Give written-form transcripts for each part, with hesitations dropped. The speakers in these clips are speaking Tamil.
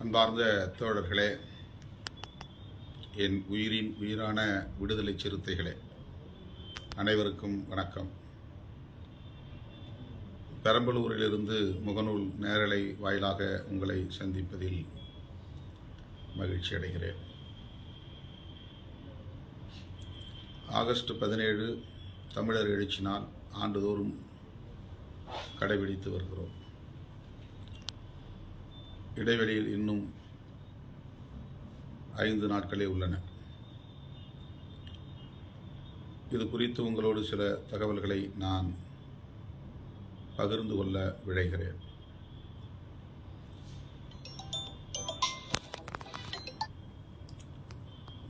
அன்பார்ந்த தோழர்களே, என் உயிரின் உயிரான விடுதலை சிறுத்தைகளே, அனைவருக்கும் வணக்கம். பெரம்பலூரிலிருந்து முகநூல் நேரலை வாயிலாக உங்களை சந்திப்பதில் மகிழ்ச்சி அடைகிறேன். ஆகஸ்ட் 17 தமிழர் எழுச்சி நாள் ஆண்டுதோறும் கடைபிடித்து வருகிறோம். இடைவெளியில் இன்னும் 5 நாட்களே உள்ளன. இது குறித்து உங்களோடு சில தகவல்களை நான் பகிர்ந்து கொள்ள விழைகிறேன்.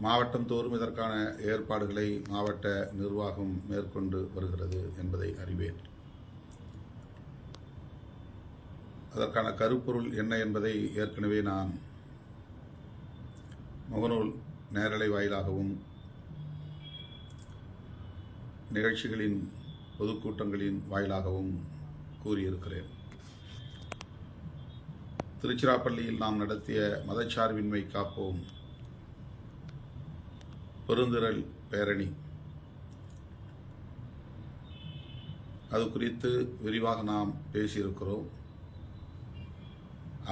மாவட்டம் தோறும் இதற்கான ஏற்பாடுகளை மாவட்ட நிர்வாகம் மேற்கொண்டு வருகிறது என்பதை அறிவேன். அதற்கான கருப்பொருள் என்ன என்பதை ஏற்கனவே நான் முகநூல் நேரலை வாயிலாகவும் நிகழ்ச்சிகளின் பொதுக்கூட்டங்களின் வாயிலாகவும் கூறியிருக்கிறேன். திருச்சிராப்பள்ளியில் நாம் நடத்திய மதச்சார்பின்மை காப்போம் பெருந்திரள் பேரணி, அது குறித்து விரிவாக நாம் பேசியிருக்கிறோம்.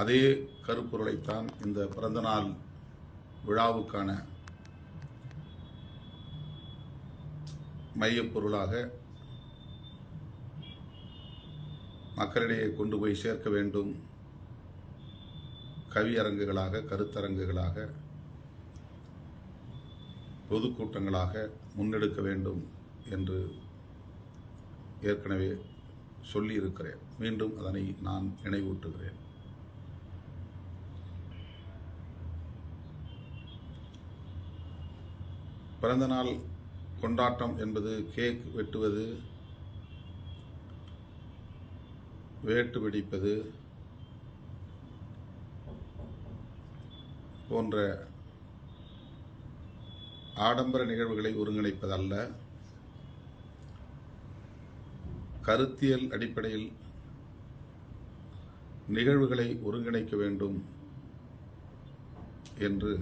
அதே கருப்பொருளைத்தான் இந்த பிறந்தநாள் விழாவுக்கான மையப்பொருளாக மக்களிடையே கொண்டு போய் சேர்க்க வேண்டும். கவியரங்குகளாக, கருத்தரங்குகளாக, பொதுக்கூட்டங்களாக முன்னெடுக்க வேண்டும் என்று ஏற்கனவே சொல்லியிருக்கிறேன். மீண்டும் அதனை நான் நினைவூட்டுகிறேன். பிறந்தநாள் கொண்டாட்டம் என்பது கேக் வெட்டுவது, வேட்டு வெடிப்பது போன்ற ஆடம்பர நிகழ்வுகளை ஒருங்கிணைப்பதல்ல. கருத்தியல் அடிப்படையில் நிகழ்வுகளை ஒருங்கிணைக்க வேண்டும் என்று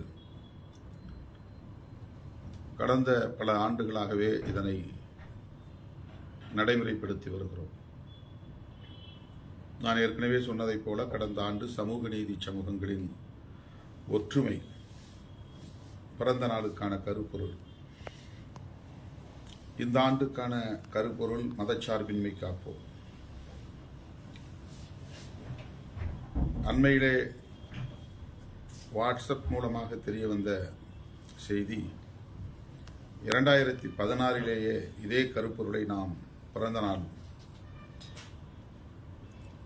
கடந்த பல ஆண்டுகளாகவே இதனை நடைமுறைப்படுத்தி வருகிறோம். நான் ஏற்கனவே சொன்னதைப் போல கடந்த ஆண்டு சமூக நீதி சமூகங்களின் ஒற்றுமை பிறந்த நாளுக்கான கருப்பொருள். இந்த ஆண்டுக்கான கருப்பொருள் மதச்சார்பின்மை காப்போம். அண்மையிலே வாட்ஸ்அப் மூலமாக தெரிய வந்த செய்தி, 2016 இதே கருப்பொருளை நாம் பிறந்த நாள்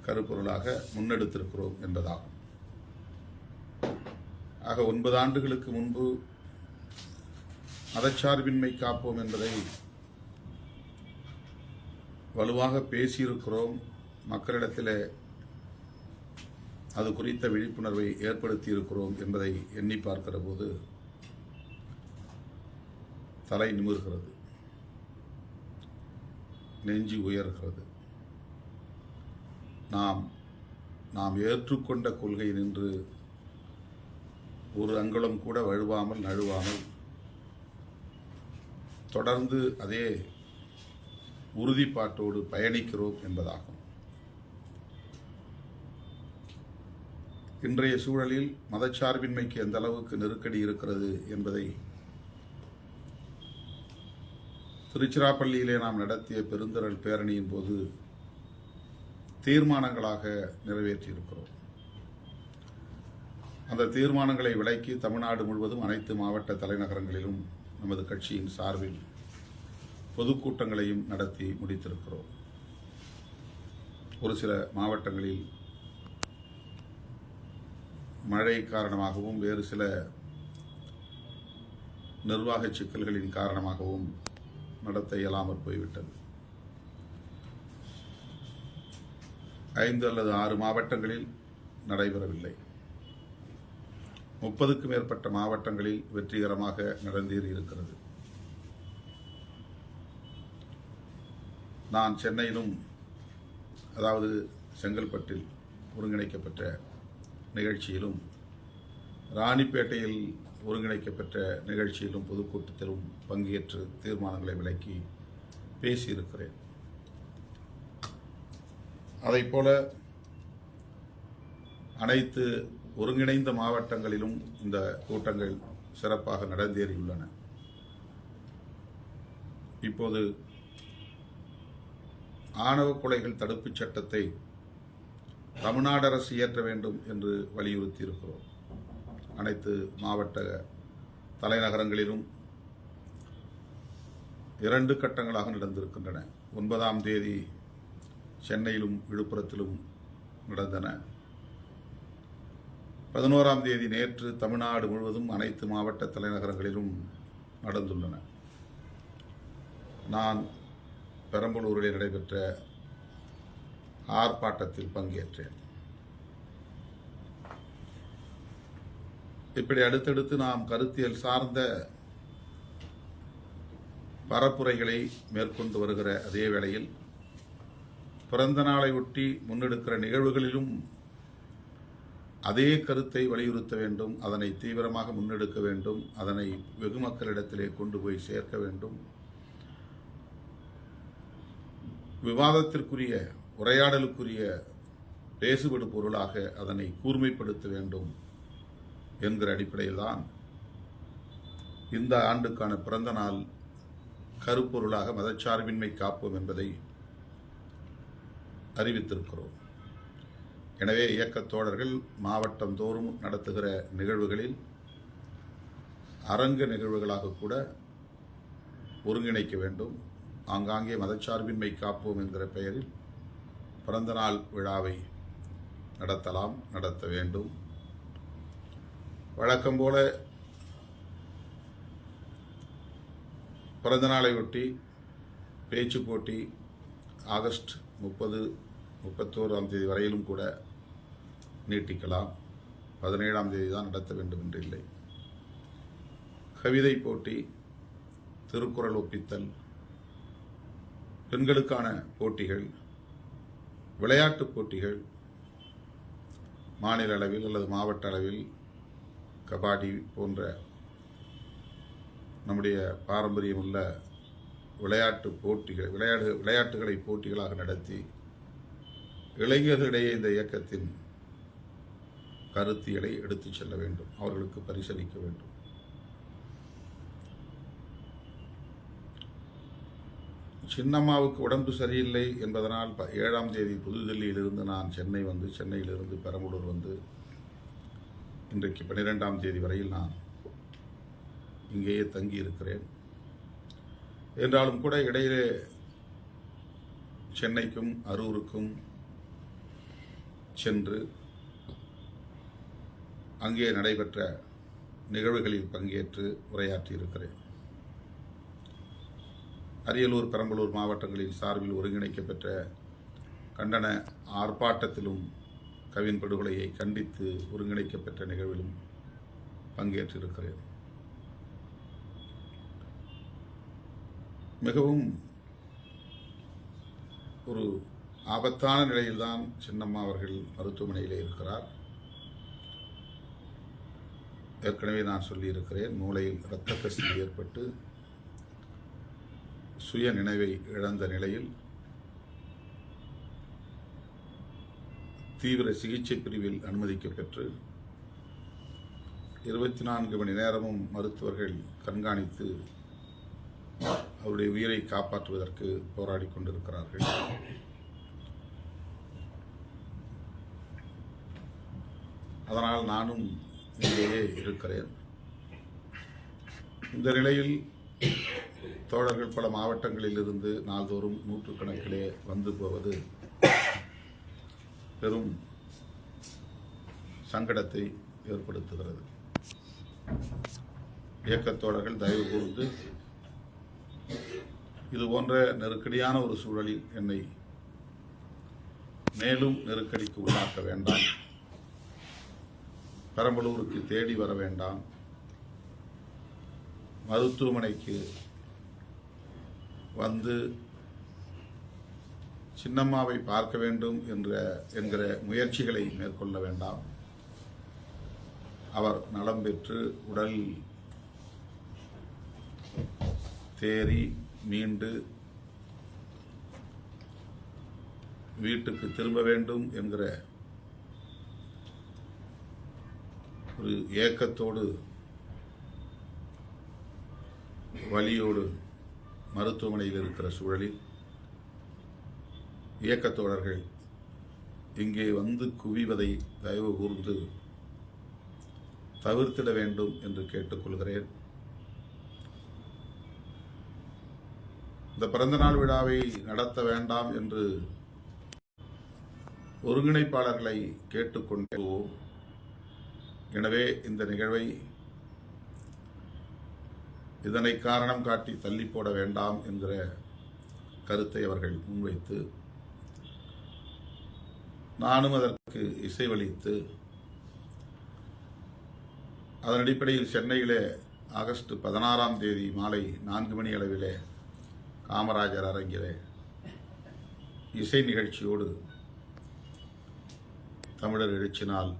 கருப்பொருளாக முன்னெடுத்திருக்கிறோம் என்பதாகும். ஆக 9 ஆண்டுகளுக்கு முன்பு மதச்சார்பின்மை காப்போம் என்பதை வலுவாக பேசியிருக்கிறோம். மக்களிடத்தில் அது குறித்த விழிப்புணர்வை ஏற்படுத்தி இருக்கிறோம் என்பதை எண்ணி பார்க்கிற போது தலை நிமிர்கிறது, நெஞ்சு உயர்கிறது. நாம் ஏற்றுக்கொண்ட கொள்கை நின்று ஒரு அங்குலம் கூட வழுவாமல் நழுவாமல் தொடர்ந்து அதே உறுதிப்பாட்டோடு பயணிக்கிறோம் என்பதாகும். இன்றைய சூழலில் மதச்சார்பின்மைக்கு எந்த அளவுக்கு நெருக்கடி இருக்கிறது என்பதை திருச்சிராப்பள்ளியிலே நாம் நடத்திய பெருந்திரள் பேரணியின் போது தீர்மானங்களாக நிறைவேற்றியிருக்கிறோம். அந்த தீர்மானங்களை விளக்கி தமிழ்நாடு முழுவதும் அனைத்து மாவட்ட தலைநகரங்களிலும் நமது கட்சியின் சார்பில் பொதுக்கூட்டங்களையும் நடத்தி முடித்திருக்கிறோம். ஒரு சில மாவட்டங்களில் மழை காரணமாகவும் வேறு சில நிர்வாக சிக்கல்களின் காரணமாகவும் நடத்த இயலாமல் போய்விட்டது. 5 அல்லது 6 மாவட்டங்களில் நடைபெறவில்லை. 30க்கும் மேற்பட்ட மாவட்டங்களில் வெற்றிகரமாக நடந்தேறி இருக்கிறது. நான் சென்னையிலும், அதாவது செங்கல்பட்டில் ஒருங்கிணைக்கப்பட்ட நிகழ்ச்சியிலும் ராணிப்பேட்டையில் ஒருங்கிணைக்கப்பட்ட நிகழ்ச்சியிலும் பொதுக்கூட்டத்திலும் பங்கேற்று தீர்மானங்களை விளக்கி பேசியிருக்கிறேன். அதைப்போல அனைத்து ஒருங்கிணைந்த மாவட்டங்களிலும் இந்த கூட்டங்கள் சிறப்பாக நடந்தேறியுள்ளன. இப்போது ஆணவ கொலைகள் தடுப்புச் சட்டத்தை தமிழ்நாடு அரசு இயற்ற வேண்டும் என்று வலியுறுத்தி இருக்கிறோம். அனைத்து மாவட்ட தலைநகரங்களிலும் 2 கட்டங்களாக நடந்திருக்கின்றன. 9ஆம் தேதி சென்னையிலும் விழுப்புரத்திலும் நடந்தன. 11ஆம் தேதி நேற்று தமிழ்நாடு முழுவதும் அனைத்து மாவட்ட தலைநகரங்களிலும் நடந்துள்ளன. நான் பெரம்பலூரில் நடைபெற்ற ஆர்ப்பாட்டத்தில் பங்கேற்றேன். இப்படி அடுத்தடுத்து நாம் கருத்தியல் சார்ந்த பரப்புரைகளை மேற்கொண்டு வருகிற அதே வேளையில் பிறந்த நாளை ஒட்டி முன்னெடுக்கிற நிகழ்வுகளிலும் அதே கருத்தை வலியுறுத்த வேண்டும், அதனை தீவிரமாக முன்னெடுக்க வேண்டும், அதனை வெகு மக்களிடத்திலே கொண்டு போய் சேர்க்க வேண்டும். விவாதத்திற்குரிய உரையாடலுக்குரிய பேசுபடு பொருளாக அதனை கூர்மைப்படுத்த வேண்டும் என்கிற அடிப்படையில் தான் இந்த ஆண்டுக்கான பிறந்த நாள் கருப்பொருளாக மதச்சார்பின்மை காப்போம் என்பதை அறிவித்திருக்கிறோம். எனவே இயக்கத் தோழர்கள் மாவட்டம் தோறும் நடத்துகிற நிகழ்வுகளில் அரங்க நிகழ்வுகளாக கூட ஒருங்கிணைக்க வேண்டும். ஆங்காங்கே மதச்சார்பின்மை காப்போம் என்கிற பெயரில் பிறந்தநாள் விழாவை நடத்தலாம், நடத்த வேண்டும். வழக்கம் போல பிறந்தநாளை ஒட்டி பேச்சு போட்டி ஆகஸ்ட் 30, 31ஆம் தேதி வரையிலும் கூட நீட்டிக்கலாம். 17ஆம் தேதி தான் நடத்த வேண்டும் என்று இல்லை. கவிதை போட்டி, திருக்குறள் ஒப்பித்தல், பெண்களுக்கான போட்டிகள், விளையாட்டுப் போட்டிகள், மாநில அளவில் அல்லது மாவட்ட அளவில் கபாடி போன்ற நம்முடைய பாரம்பரியம் உள்ள விளையாட்டு போட்டிகள் விளையாட்டுகளை போட்டிகளாக நடத்தி இளைஞர்களிடையே இந்த இயக்கத்தின் கருத்தியலை எடுத்துச் செல்ல வேண்டும், அவர்களுக்கு பரிசளிக்க வேண்டும். சின்னம்மாவுக்கு உடம்பு சரியில்லை என்பதனால் 7ஆம் தேதி புதுதில்லியிலிருந்து நான் சென்னை வந்து, சென்னையிலிருந்து பெரம்பலூர் வந்து, இன்றைக்கு 12ஆம் தேதி வரையில் நான் இங்கேயே தங்கி இருக்கிறேன். என்றாலும் கூட இடையிலே சென்னைக்கும் அரூருக்கும் சென்று அங்கே நடைபெற்ற நிகழ்வுகளில் பங்கேற்று உரையாற்றியிருக்கிறேன். அரியலூர், பெரம்பலூர் மாவட்டங்களில் சார்பில் ஒருங்கிணைக்கப்பட்ட கண்டன ஆர்ப்பாட்டத்திலும் கவின் படுகொலையை கண்டித்து ஒருங்கிணைக்கப்பட்ட நிகழ்விலும் பங்கேற்றிருக்கிறேன். மிகவும் ஒரு ஆபத்தான நிலையில்தான் சின்னம்மா அவர்கள் மருத்துவமனையிலே இருக்கிறார். ஏற்கனவே நான் சொல்லியிருக்கிறேன், மூளையில் இரத்த கசிவு ஏற்பட்டு சுய நினைவை இழந்த நிலையில் தீவிர சிகிச்சை பிரிவில் அனுமதிக்கப்பெற்று 24 மணி நேரமும் மருத்துவர்கள் கண்காணித்து அவருடைய உயிரை காப்பாற்றுவதற்கு போராடி கொண்டிருக்கிறார்கள். அதனால் நானும் இங்கேயே இருக்கிறேன். இந்த நிலையில் தோழர்கள் பல மாவட்டங்களில் இருந்து நாள்தோறும் நூற்றுக்கணக்கிலே வந்து போவது பெரும் சங்கடத்தை ஏற்படுத்துகிறது. இயக்கத் தோழர்கள் தயவு கூர்ந்து இது போன்ற நெருக்கடியான ஒரு சூழலில் என்னை மேலும் நெருக்கடிக்கு உள்ளாக்க வேண்டாம், பெரம்பலூருக்கு தேடி வர வேண்டாம், மருத்துவமனைக்கு வந்து சின்னம்மாவை பார்க்க வேண்டும் என்கிற முயற்சிகளை மேற்கொள்ள வேண்டாம். அவர் நலம் பெற்று உடல் தேறி மீண்டு வீட்டுக்கு திரும்ப வேண்டும் என்கிற ஒரு ஏக்கத்தோடு வலியோடு மருத்துவமனையில் இருக்கிற சூழலில் இயக்கத்தோழர்கள் இங்கே வந்து குவிவதை தயவு கூர்ந்து தவிர்த்திட வேண்டும் என்று கேட்டுக்கொள்கிறேன். இந்த பிறந்தநாள் விழாவை நடத்த வேண்டாம் என்று ஒருங்கிணைப்பாளர்களை கேட்டுக்கொண்டோம். எனவே இந்த நிகழ்வை இதனை காரணம் காட்டி தள்ளி போட வேண்டாம் என்கிற கருத்தை அவர்கள் முன்வைத்து நானும் அதற்கு இசைவளித்து அதன் அடிப்படையில் சென்னையிலே ஆகஸ்ட் 16ஆம் தேதி மாலை 4 மணி அளவிலே காமராஜர் அரங்கிலே இசை நிகழ்ச்சியோடு தமிழர் எழுச்சி நாள்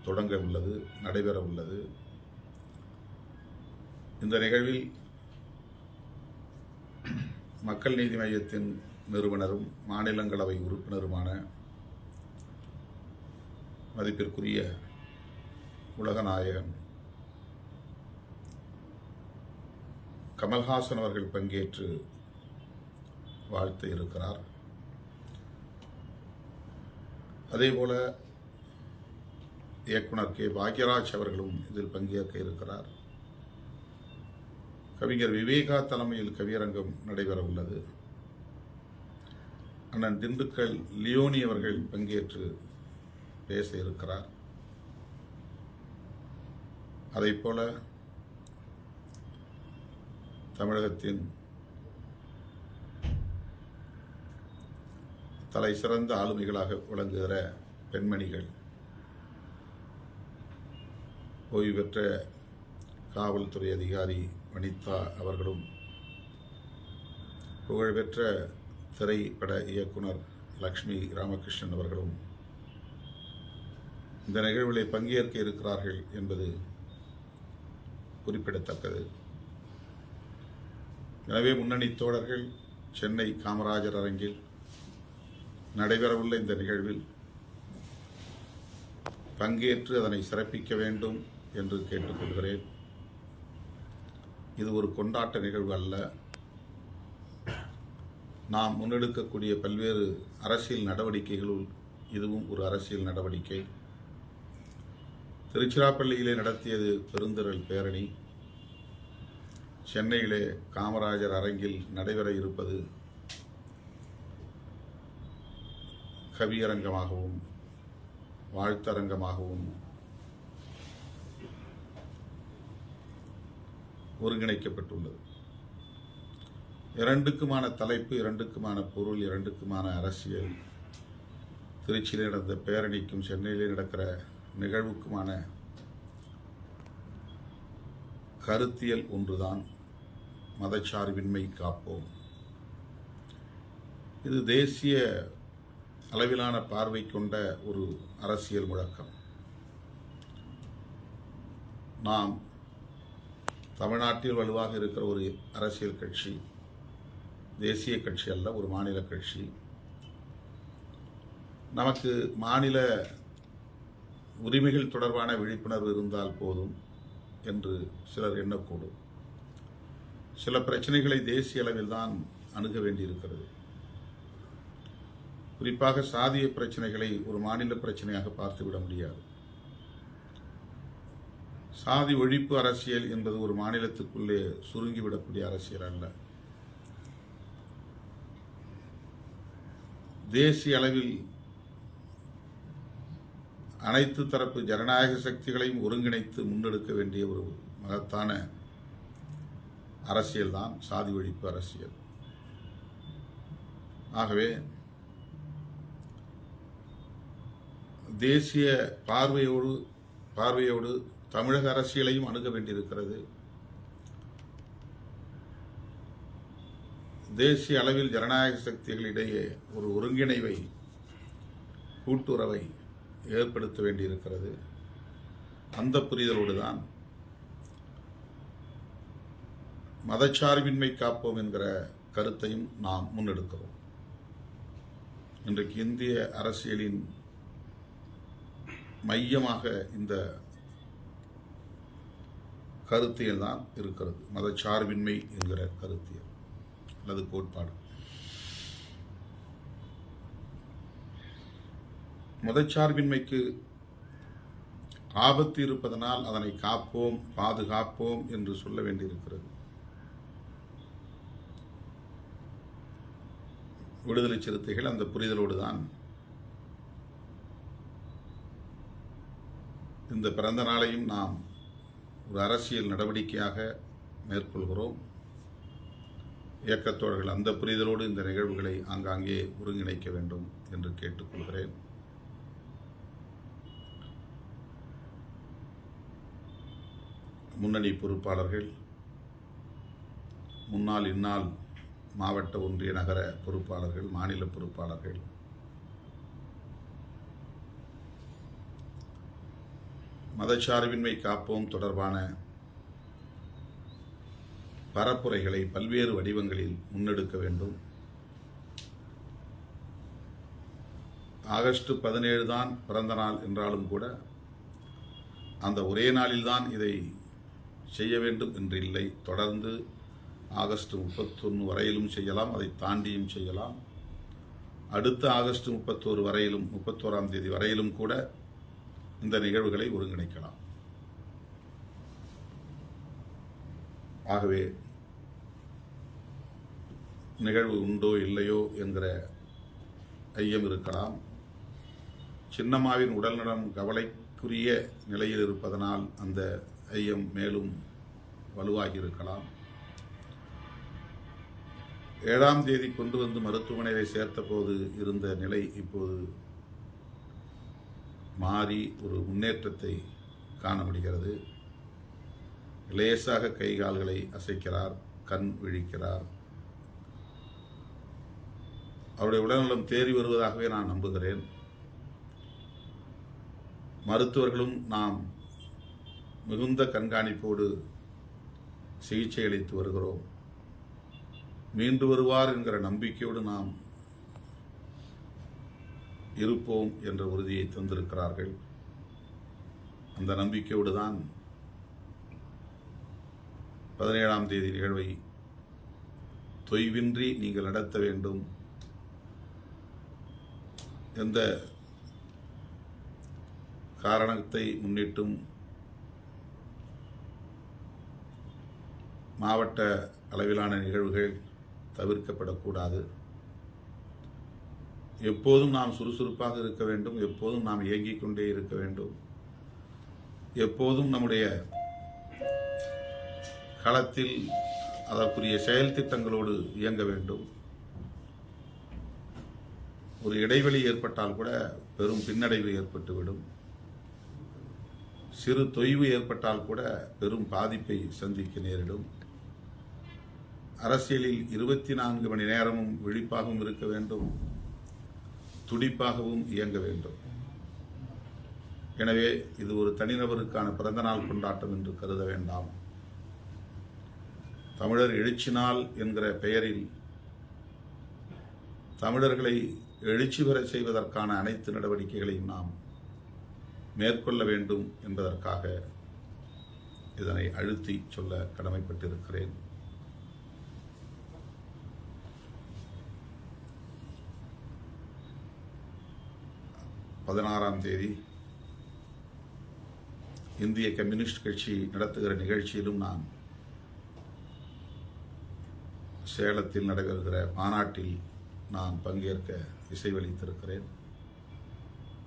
தொடங்க உள்ளது, நடைபெற உள்ளது. இந்த நிகழ்வில் மக்கள் நீதி மையத்தின் நிறுவனரும் மாநிலங்களவை உறுப்பினருமான மதிப்பிற்குரிய உலகநாயகன் கமல்ஹாசன் அவர்கள் பங்கேற்று வாழ்த்து இருக்கிறார். அதேபோல இயக்குனர் கே பாக்யராஜ் அவர்களும் இதில் பங்கேற்க இருக்கிறார். கவிஞர் விவேகா தலைமையில் கவியரங்கம் நடைபெற உள்ளது. அண்ணன் திண்டுக்கல் லியோனி அவர்கள் பங்கேற்று பேச இருக்கிறார். அதைப்போல தமிழகத்தின் தலை சிறந்த ஆளுமைகளாக விளங்குகிற பெண்மணிகள், ஓய்வு பெற்ற காவல்துறை அதிகாரி வனிதா அவர்களும், புகழ்பெற்ற திரைப்பட இயக்குனர் லக்ஷ்மி ராமகிருஷ்ணன் அவர்களும் இந்த நிகழ்விலே பங்கேற்க இருக்கிறார்கள் என்பது குறிப்பிடத்தக்கது. எனவே முன்னணி தோழர்கள் சென்னை காமராஜர் அரங்கில் நடைபெறவுள்ள இந்த நிகழ்வில் பங்கேற்று அதனை சிறப்பிக்க வேண்டும் என்று கேட்டுக்கொள்கிறேன். இது ஒரு கொண்டாட்ட நிகழ்வு அல்ல. நாம் முன்னெடுக்கக்கூடிய பல்வேறு அரசியல் நடவடிக்கைகளுள் இதுவும் ஒரு அரசியல் நடவடிக்கை. திருச்சிராப்பள்ளியிலே நடத்தியது பெருந்திரள் பேரணி. சென்னையிலே காமராஜர் அரங்கில் நடைபெற இருப்பது கவியரங்கமாகவும் வாழ்த்தரங்கமாகவும் ஒருங்கிணைக்கப்பட்டுள்ளது. இரண்டுக்குமான தலைப்பு, இரண்டுக்குமான பொருள், இரண்டுக்குமான அரசியல். திருச்சியில் நடந்த பேரணிக்கும் சென்னையிலே நடக்கிற நிகழ்வுக்குமான கருத்தியல் ஒன்றுதான், மதச்சார்பின்மை காப்போம். இது தேசிய அளவிலான பார்வை கொண்ட ஒரு அரசியல் முழக்கம். நாம் தமிழ்நாட்டில் வலுவாக இருக்கிற ஒரு அரசியல் கட்சி, தேசிய கட்சி அல்ல, ஒரு மாநில கட்சி. நமக்கு மாநில உரிமைகள் தொடர்பான விழிப்புணர்வு இருந்தால் போதும் என்று சிலர் எண்ணக்கூடும். சில பிரச்சனைகளை தேசிய அளவில் தான் அணுக வேண்டியிருக்கிறது. குறிப்பாக சாதிய பிரச்சனைகளை ஒரு மாநில பிரச்சனையாக பார்த்துவிட முடியாது. சாதி ஒழிப்பு அரசியல் என்பது ஒரு மாநிலத்துக்குள்ளே சுருங்கிவிடக்கூடிய அரசியல் அல்ல. தேசிய அளவில் அனைத்து தரப்பு ஜனநாயக சக்திகளையும் ஒருங்கிணைத்து முன்னெடுக்க வேண்டிய ஒரு மகத்தான அரசியல்தான் சாதி ஒழிப்பு அரசியல். ஆகவே தேசிய பார்வையோடு தமிழக அரசியலையும் அணுக வேண்டியிருக்கிறது. தேசிய அளவில் ஜனநாயக சக்திகளிடையே ஒரு ஒருங்கிணைவை, கூட்டுறவை ஏற்படுத்த வேண்டியிருக்கிறது. அந்த புரிதலோடு தான் மதச்சார்பின்மை காப்போம் என்கிற கருத்தையும் நாம் முன்னெடுக்கிறோம். இன்றைக்கு இந்திய அரசியலின் மையமாக இந்த கருத்தியல் தான் இருக்கிறது. மதச்சார்பின்மை என்கிற கருத்தியல் அல்லது கோட்பாடு. மதச்சார்பின்மைக்கு ஆபத்து இருப்பதனால் அதனை காப்போம், பாதுகாப்போம் என்று சொல்ல வேண்டியிருக்கிறது. விடுதலை சிறுத்தைகள் அந்த புரிதலோடு தான் இந்த பிறந்த நாளையும் நாம் ஒரு அரசியல் நடவடிக்கையாக மேற்கொள்கிறோம். இயக்கத்தோழர்கள் அந்த புரிதலோடு இந்த நிகழ்வுகளை ஆங்காங்கே ஒருங்கிணைக்க வேண்டும் என்று கேட்டுக்கொள்கிறேன். முன்னணி பொறுப்பாளர்கள், முன்னாள் இந்நாள் மாவட்ட ஒன்றிய நகர பொறுப்பாளர்கள், மாநில பொறுப்பாளர்கள், மதச்சார்பின்மை காப்போம் தொடர்பான பரப்புரைகளை பல்வேறு வடிவங்களில் முன்னெடுக்க வேண்டும். ஆகஸ்ட் 17 தான் பிறந்த நாள் என்றாலும் கூட அந்த ஒரே நாளில்தான் இதை செய்ய வேண்டும் என்று இல்லை. தொடர்ந்து ஆகஸ்ட் 31 வரையிலும் செய்யலாம், அதை தாண்டியும் செய்யலாம். அடுத்த ஆகஸ்ட் 31 வரையிலும், 31ஆம் தேதி வரையிலும் கூட இந்த நிகழ்வுகளை ஒருங்கிணைக்கலாம். ஆகவே நிகழ்வு உண்டோ இல்லையோ என்கிற ஐயம் இருக்கலாம். சின்னம்மாவின் உடல்நலம் கவலைக்குரிய நிலையில் இருப்பதனால் அந்த ஐயம் மேலும் வலுவாகி இருக்கலாம். 7ஆம் தேதி கொண்டு வந்து மருத்துவமனையை சேர்த்த போது இருந்த நிலை இப்போது மாறி ஒரு முன்னேற்றத்தை காண முடிகிறது. லேசாக கை கால்களை அசைக்கிறார், கண் விழிக்கிறார். அவருடைய உடல்நலம் தேறி வருவதாகவே நான் நம்புகிறேன். மருத்துவர்களும் நாம் மிகுந்த கண்காணிப்போடு சிகிச்சை அளித்து வருகிறோம். மீண்டு வருவார் என்கிற நம்பிக்கையோடு நாம் இருப்போம் என்ற உறுதியை தந்திருக்கிறார்கள். அந்த நம்பிக்கையோடு தான் 17ஆம் தேதி நிகழ்வை தொய்வின்றி நீங்கள் நடத்த வேண்டும். எந்த காரணத்தை முன்னிட்டும் மாவட்ட அளவிலான நிகழ்வுகள் தவிர்க்கப்படக்கூடாது. எப்போதும் நாம் சுறுசுறுப்பாக இருக்க வேண்டும். எப்போதும் நாம் இயங்கிக் கொண்டே இருக்க வேண்டும். எப்போதும் நம்முடைய களத்தில் அதற்குரிய செயல் திட்டங்களோடு இயங்க வேண்டும். ஒரு இடைவெளி ஏற்பட்டால் கூட பெரும் பின்னடைவு ஏற்பட்டுவிடும். சிறு தொய்வு ஏற்பட்டால் கூட பெரும் பாதிப்பை சந்திக்க நேரிடும். அரசியலில் 24 மணி நேரமும் விழிப்பாகவும் இருக்க வேண்டும், துடிப்பாகவும் இயங்க வேண்டும். எனவே இது ஒரு தனிநபருக்கான பிறந்தநாள் கொண்டாட்டம் என்று கருத வேண்டாம். தமிழர் எழுச்சி நாள் என்கிற பெயரில் தமிழர்களை எழுச்சி பெற செய்வதற்கான அனைத்து நடவடிக்கைகளையும் நாம் மேற்கொள்ள வேண்டும் என்பதற்காக இதனை அழுத்தி சொல்ல கடமைப்பட்டிருக்கிறேன். பதினாறாம் தேதி இந்திய கம்யூனிஸ்ட் கட்சி நடத்துகிற நிகழ்ச்சியிலும் நான் சேலத்தில் நடைபெறுகிற மாநாட்டில் நான் பங்கேற்க இசைவளித்திருக்கிறேன்.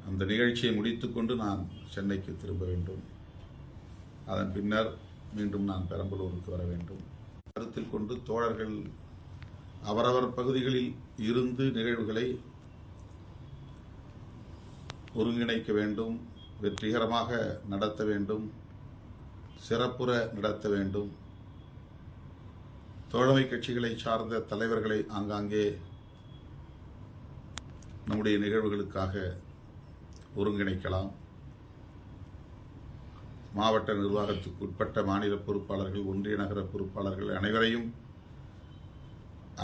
அந்த நிகழ்ச்சியை முடித்துக்கொண்டு நான் சென்னைக்கு திரும்ப வேண்டும். அதன் பின்னர் மீண்டும் நான் பெரம்பலூருக்கு வர வேண்டும். கருத்தில் கொண்டு தோழர்கள் அவரவர் பகுதிகளில் இருந்து நிகழ்வுகளை ஒருங்கிணைக்க வேண்டும், வெற்றிகரமாக நடத்த வேண்டும், சிறப்புற நடத்த வேண்டும். தோழமை கட்சிகளை சார்ந்த தலைவர்களை ஆங்காங்கே நம்முடைய நிகழ்வுகளுக்காக ஒருங்கிணைக்கலாம். மாவட்ட நிர்வாகத்துக்கு உட்பட்ட மாநில பொறுப்பாளர்கள், ஒன்றிய நகர பொறுப்பாளர்கள் அனைவரையும்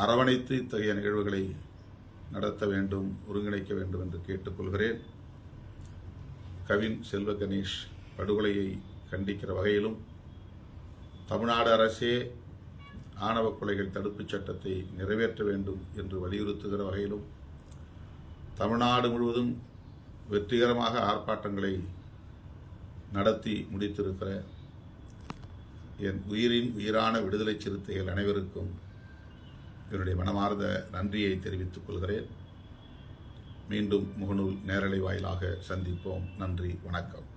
அரவணைத்து இத்தகைய நிகழ்வுகளை நடத்த வேண்டும், ஒருங்கிணைக்க வேண்டும் என்று கேட்டுக்கொள்கிறேன். கவின் செல்வ கணேஷ் படுகொலையை கண்டிக்கிற வகையிலும் தமிழ்நாடு அரசே ஆணவ கொலைகள் தடுப்புச் சட்டத்தை நிறைவேற்ற வேண்டும் என்று வலியுறுத்துகிற வகையிலும் தமிழ்நாடு முழுவதும் வெற்றிகரமாக ஆர்ப்பாட்டங்களை நடத்தி முடித்திருக்கிற என் உயிரின் உயிரான விடுதலை சிறுத்தைகள் அனைவருக்கும் என்னுடைய மனமார்ந்த நன்றியை தெரிவித்துக் கொள்கிறேன். மீண்டும் முகநூல் நேரலை வாயிலாக சந்திப்போம். நன்றி, வணக்கம்.